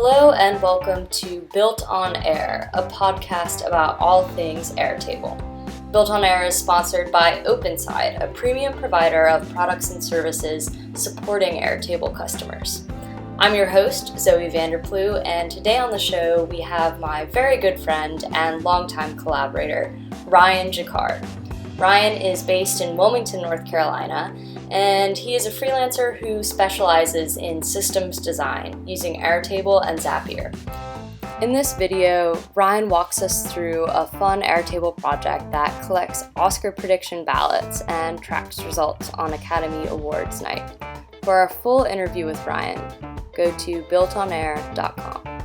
Hello and welcome to BuiltOnAir, a podcast about all things Airtable. BuiltOnAir is sponsored by OpenSide, a premium provider of products and services supporting Airtable customers. I'm your host, Zoe Vanderplu, and today on the show we have my very good friend and longtime collaborator, Ryan Jaccard. Ryan is based in Wilmington, North Carolina, and he is a freelancer who specializes in systems design using Airtable and Zapier. In this video, Ryan walks us through a fun Airtable project that collects Oscar prediction ballots and tracks results on Academy Awards night. For our full interview with Ryan, go to BuiltOnAir.com.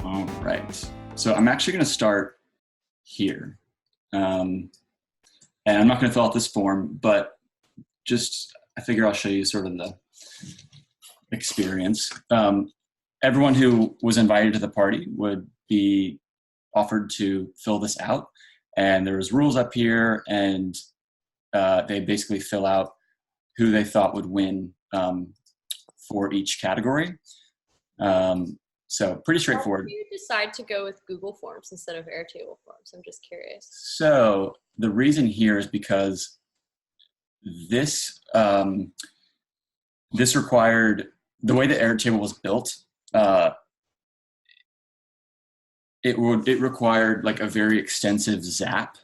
All right. So I'm actually going to start here. And I'm not going to fill out this form, but I figure I'll show you sort of the experience. Everyone who was invited to the party would be offered to fill this out. And there was rules up here, and they basically fill out who they thought would win for each category. So pretty straightforward. How did you decide to go with Google Forms instead of Airtable Forms? I'm just curious. So the reason here is because this required, the way that Airtable was built, it required like a very extensive Zap.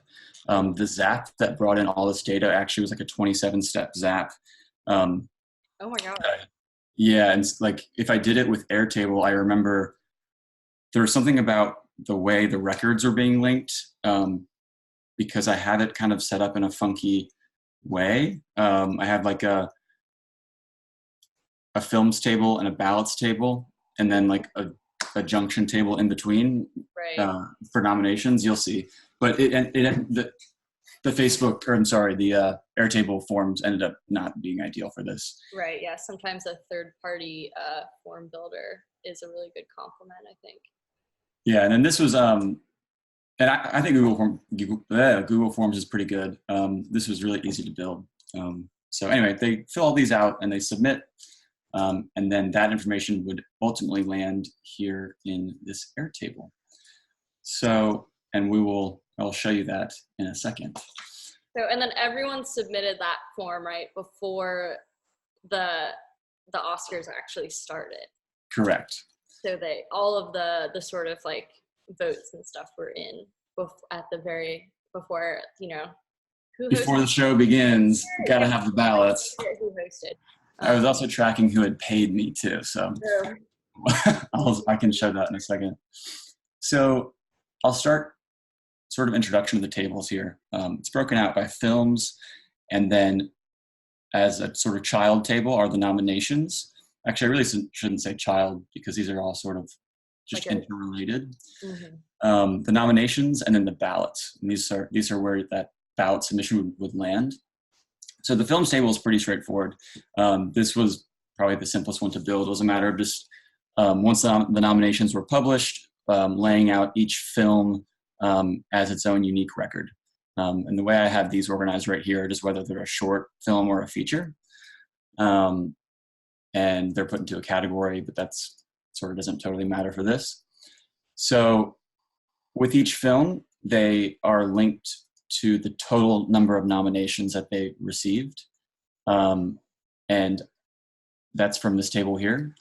The Zap that brought in all this data actually was like a 27-step Zap. Oh my God. Yeah, and like if I did it with Airtable, I remember there was something about the way the records are being linked, because I had it kind of set up in a funky way. I had like a films table and a ballots table, and then like a junction table in between, right. For nominations. You'll see, but the Airtable forms ended up not being ideal for this. Right, yeah. Sometimes a third-party form builder is a really good complement, I think. Yeah, and then this was, and I think Google Forms is pretty good. This was really easy to build. So anyway, they fill all these out and they submit, and then that information would ultimately land here in this Airtable. So, and I'll show you that in a second. So, and then everyone submitted that form, right, before the Oscars actually started. Correct. So all of the sort of like votes and stuff were in before, before the show begins, gotta have the ballots. Who hosted? I was also tracking who had paid me too, so I can show that in a second. So I'll start sort of introduction to the tables here. It's broken out by films, and then as a sort of child table are the nominations. Actually, I really shouldn't say child because these are all sort of just interrelated. Mm-hmm. The nominations and then the ballots. And these are where that ballot submission would land. So the films table is pretty straightforward. This was probably the simplest one to build. It was a matter of just once the nominations were published, laying out each film as its own unique record. And the way I have these organized right here, just whether they're a short film or a feature. And they're put into a category, but that's sort of doesn't totally matter for this. So with each film, they are linked to the total number of nominations that they received. And that's from this table here.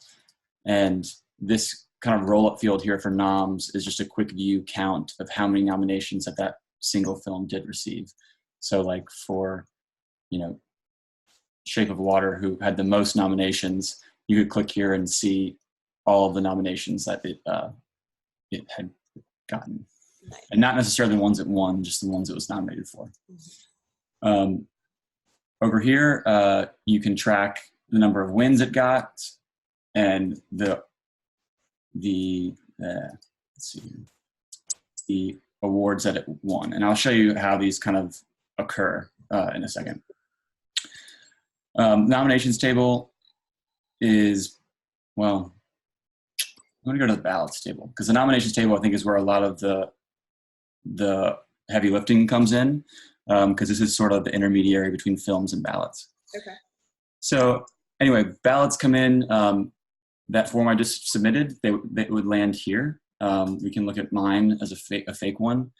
And this kind of roll-up field here for noms is just a quick view count of how many nominations that single film did receive. So like for, Shape of Water, who had the most nominations, you could click here and see all of the nominations that it had gotten. Nice. And not necessarily the ones it won, just the ones it was nominated for. Mm-hmm. Over here, you can track the number of wins it got and the awards that it won. And I'll show you how these kind of occur in a second. Nominations table is, I'm going to go to the ballots table because the nominations table I think is where a lot of the heavy lifting comes in, because this is sort of the intermediary between films and ballots. Okay. So anyway, ballots come in. that form I just submitted, they would land here. We can look at mine as a fake one,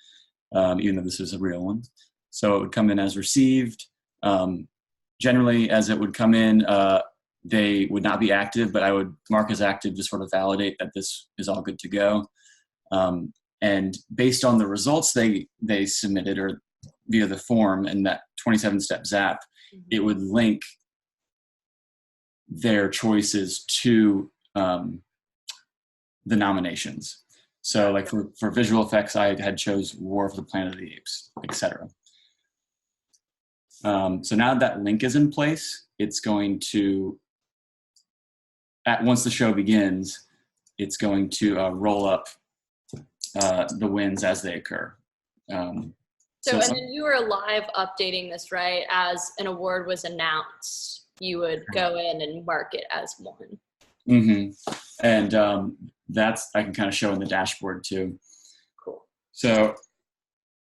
even though this is a real one. So it would come in as received. Generally, as it would come in, they would not be active, but I would mark as active to sort of validate that this is all good to go. And based on the results they submitted or via the form and that 27-step zap, it would link their choices to the nominations. So like for visual effects, I had chose War of the Planet of the Apes, etc. So now that link is in place, it's going to, once the show begins, it's going to roll up the wins as they occur. And then you were live updating this, right? As an award was announced, you would go in and mark it as one. Mm-hmm. And that's, I can kind of show in the dashboard too. Cool. So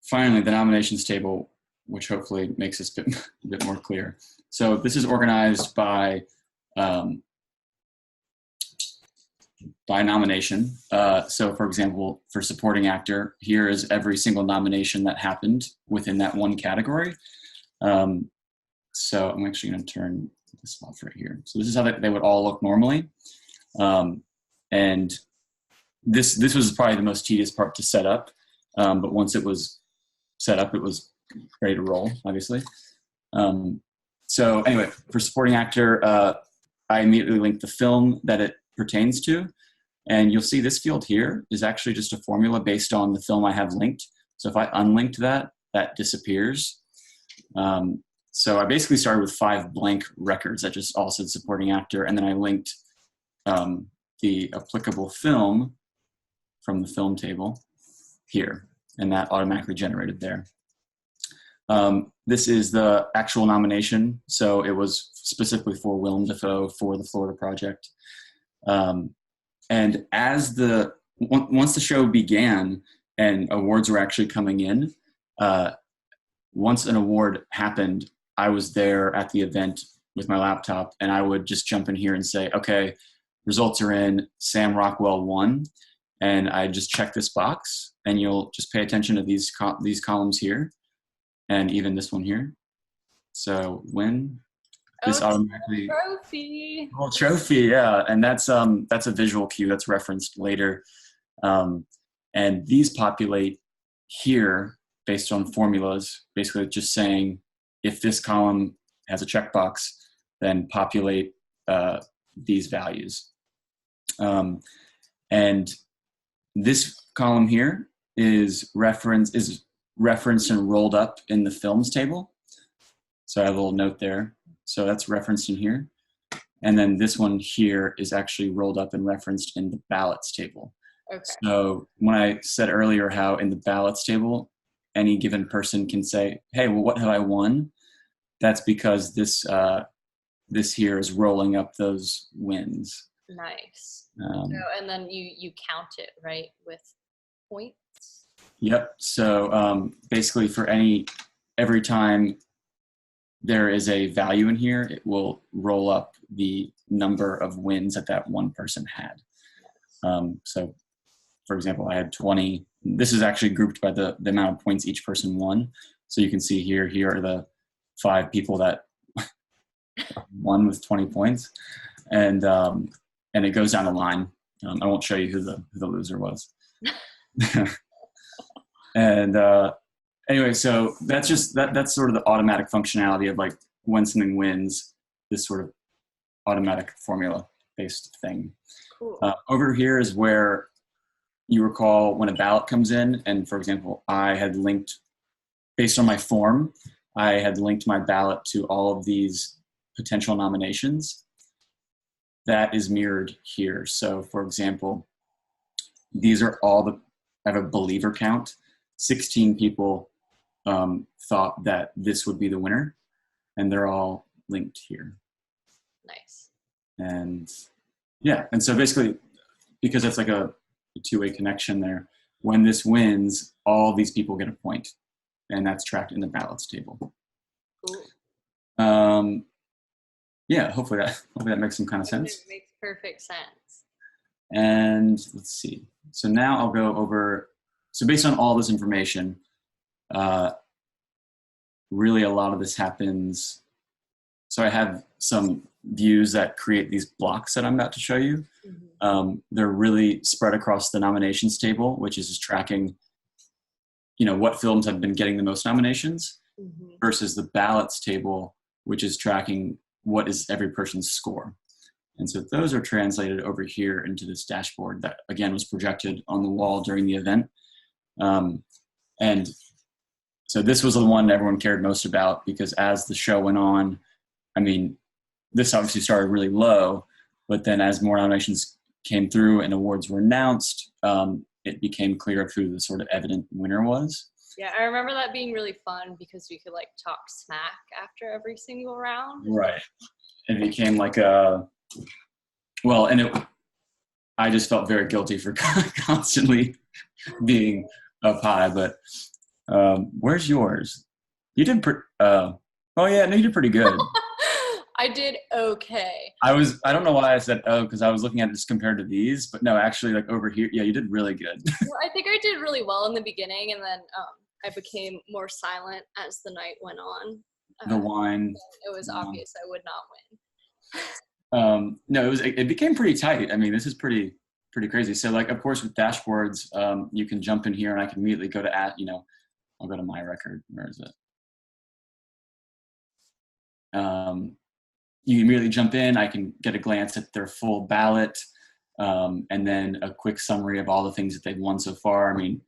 finally, the nominations table, which hopefully makes this a bit more clear. So this is organized by nomination. So for example, for supporting actor, here is every single nomination that happened within that one category. So I'm actually going to turn this off right here. So this is how they would all look normally. And this was probably the most tedious part to set up. But once it was set up, it was ready to roll, obviously. So anyway, for supporting actor, I immediately linked the film that it pertains to. And you'll see this field here is actually just a formula based on the film I have linked. So if I unlinked that, that disappears. So I basically started with 5 blank records that just all said supporting actor. And then I linked the applicable film from the film table here. And that automatically generated there. This is the actual nomination. So it was specifically for Willem Dafoe for the Florida Project. And as once the show began and awards were actually coming in, once an award happened, I was there at the event with my laptop, and I would just jump in here and say, okay, results are in, Sam Rockwell won. And I just check this box, and you'll just pay attention to these columns here, and even this one here. So when this automatically trophy. Oh, trophy, yeah, and that's a visual cue that's referenced later, and these populate here based on formulas, basically just saying if this column has a checkbox, then populate these values, and this column here is referenced and rolled up in the films table. So I have a little note there. So that's referenced in here. And then this one here is actually rolled up and referenced in the ballots table. Okay. So when I said earlier how in the ballots table, any given person can say, hey, well, what have I won? That's because this here is rolling up those wins. Nice. And then you count it, right, with points? Yep. So basically for every time there is a value in here, it will roll up the number of wins that one person had. So for example, I had 20. This is actually grouped by the amount of points each person won. So you can see here are the 5 people that won with 20 points. And it goes down the line. I won't show you who the loser was. And anyway, so that's just that's sort of the automatic functionality of like when something wins, this sort of automatic formula based thing. Cool. Over here is where you recall when a ballot comes in, and for example, I had linked, based on my form, I had linked my ballot to all of these potential nominations. That is mirrored here. So for example, these are all I have a believer count. 16 people thought that this would be the winner, and they're all linked here. Nice. And yeah, and so basically, because it's like a two-way connection there, when this wins, all these people get a point, and that's tracked in the ballots table. Cool. Yeah, hopefully that makes some kind of sense. It makes perfect sense. And let's see. So now I'll go over, so based on all this information, really a lot of this happens. So I have some views that create these blocks that I'm about to show you. They're really spread across the nominations table, which is just tracking, what films have been getting the most nominations versus the ballots table, which is tracking what is every person's score. And so those are translated over here into this dashboard that, again, was projected on the wall during the event. And so this was the one everyone cared most about, because as the show went on, I mean, this obviously started really low, but then as more nominations came through and awards were announced, it became clear who the sort of evident winner was. Yeah, I remember that being really fun because we could like talk smack after every single round. Right. It became like I just felt very guilty for constantly being up high, but where's yours? You did you did pretty good. I did okay. I don't know why I said because I was looking at it just compared to these, but no, actually, like over here, yeah, you did really good. Well, I think I did really well in the beginning, and then I became more silent as the night went on. The wine. It was obvious I would not win. No, it became pretty tight. I mean, this is pretty crazy. So, like, of course, with dashboards, you can jump in here, and I can immediately go to I'll go to my record. Where is it? You immediately jump in. I can get a glance at their full ballot, and then a quick summary of all the things that they've won so far. I mean,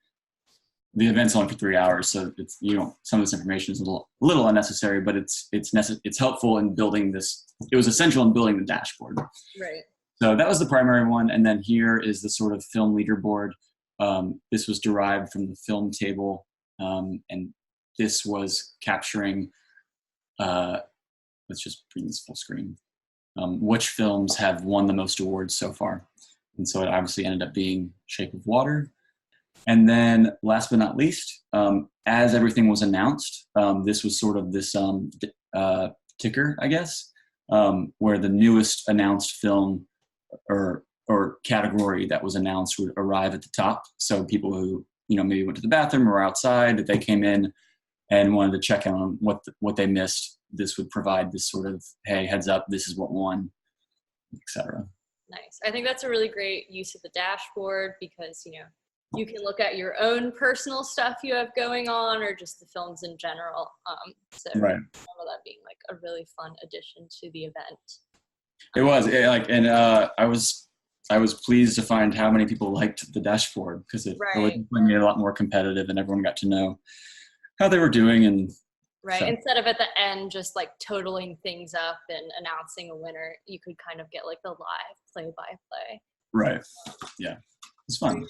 the event's only for 3 hours, so it's some of this information is a little unnecessary, but it's helpful in building this. It was essential in building the dashboard. Right. So that was the primary one, and then here is the sort of film leaderboard. This was derived from the film table, and this was capturing. Let's just bring this full screen. Which films have won the most awards so far? And so it obviously ended up being Shape of Water. And then last but not least, as everything was announced, this was sort of this ticker, I guess, where the newest announced film or category that was announced would arrive at the top. So people who, maybe went to the bathroom or outside, if they came in and wanted to check on what they missed, this would provide this sort of, hey, heads up, this is what won, etc. Nice. I think that's a really great use of the dashboard because, you can look at your own personal stuff you have going on or just the films in general. So right. I remember that being like a really fun addition to the event. It was I was pleased to find how many people liked the dashboard because it made it a lot more competitive and everyone got to know how they were doing. And right. So. Instead of at the end, just like totaling things up and announcing a winner, you could kind of get like the live play-by-play. Right. Yeah. It's fun.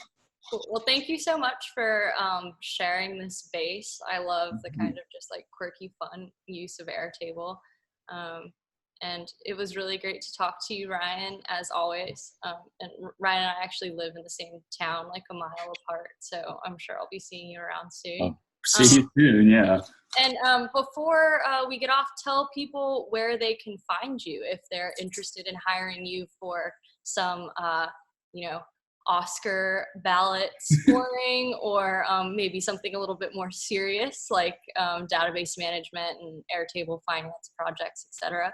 Cool. Well, thank you so much for sharing this space. I love the kind of just like quirky, fun use of Airtable. And it was really great to talk to you, Ryan, as always. And Ryan and I actually live in the same town, like a mile apart. So I'm sure I'll be seeing you around soon. Oh. See you soon, yeah. And before we get off, tell people where they can find you if they're interested in hiring you for some, Oscar ballot scoring or maybe something a little bit more serious like database management and Airtable finance projects, etc.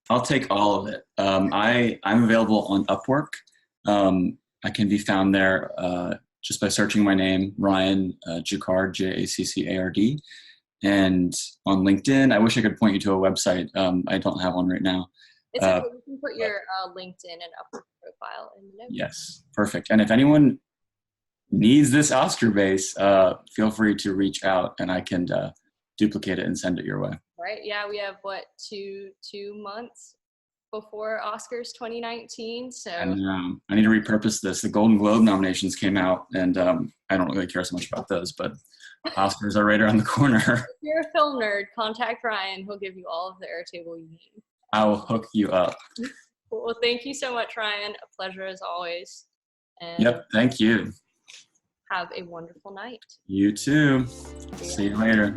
I'll take all of it. I'm available on Upwork. I can be found there just by searching my name, Ryan Jaccard, Jaccard. And on LinkedIn, I wish I could point you to a website. I don't have one right now. It's okay. You can put your LinkedIn and Upwork profile in the notes. Yes, perfect. And if anyone needs this Oscar base, feel free to reach out and I can duplicate it and send it your way. Right. Yeah, we have, two months before Oscars 2019. So and, I need to repurpose this. The Golden Globe nominations came out, and I don't really care so much about those, but Oscars are right around the corner. If you're a film nerd, contact Ryan. He'll give you all of the Airtable you need. I will hook you up. Well, thank you so much, Ryan. A pleasure as always. And yep, thank you. Have a wonderful night. You too. See you later.